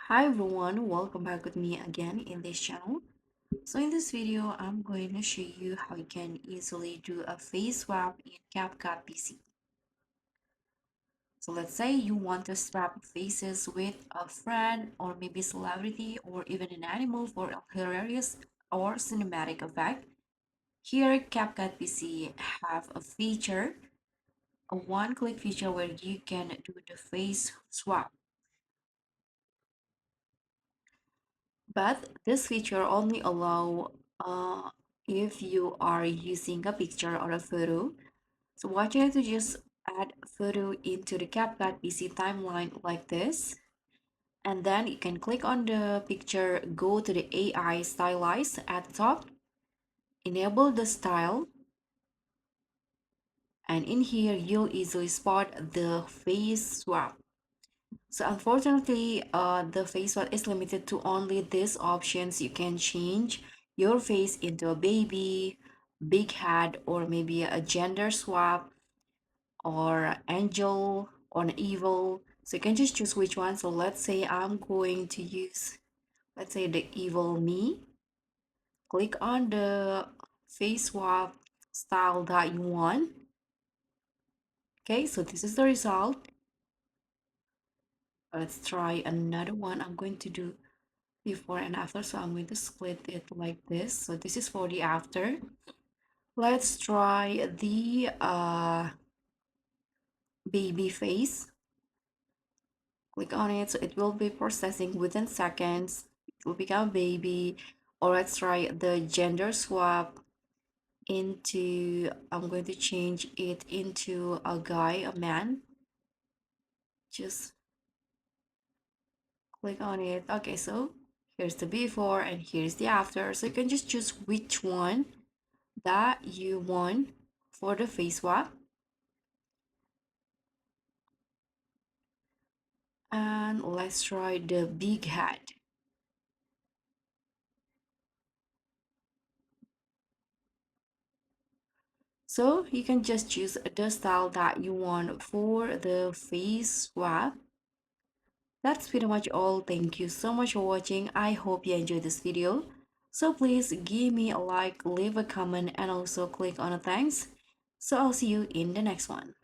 Hi everyone, welcome back with me again in this channel. So in this video, I'm going to show you how you can easily do a face swap in CapCut PC. So let's say you want to swap faces with a friend or maybe celebrity or even an animal for a hilarious or cinematic effect. Here, CapCut PC have a feature, a one-click feature where you can do the face swap. But this feature only allow if you are using a picture or a photo. So what you have to just add photo into the CapCut PC timeline like this. And then you can click on the picture, go to the AI stylize at the top, enable the style. And in here, you'll easily spot the face swap. So unfortunately, the face swap is limited to only these options. You can change your face into a baby, big head, or maybe a gender swap, or angel, or an evil. So you can just choose which one. So let's say I'm going to use, let's say the evil me. Click on the face swap style that you want. Okay, so this is the result. Let's try another one. I'm going to do before and after, so I'm going to split it like this. So this is for the after. Let's try the baby face. Click on it, so it will be processing within seconds. It will become baby. Or let's try the gender swap into, I'm going to change it into a guy, a man. Just click on it. Okay, so here's the before and here's the after. So you can just choose which one that you want for the face swap. And let's try the big head. So you can just choose the style that you want for the face swap. That's pretty much all. Thank you so much for watching. I hope you enjoyed this video. So please give me a like, leave a comment, and also click on a thanks. So I'll see you in the next one.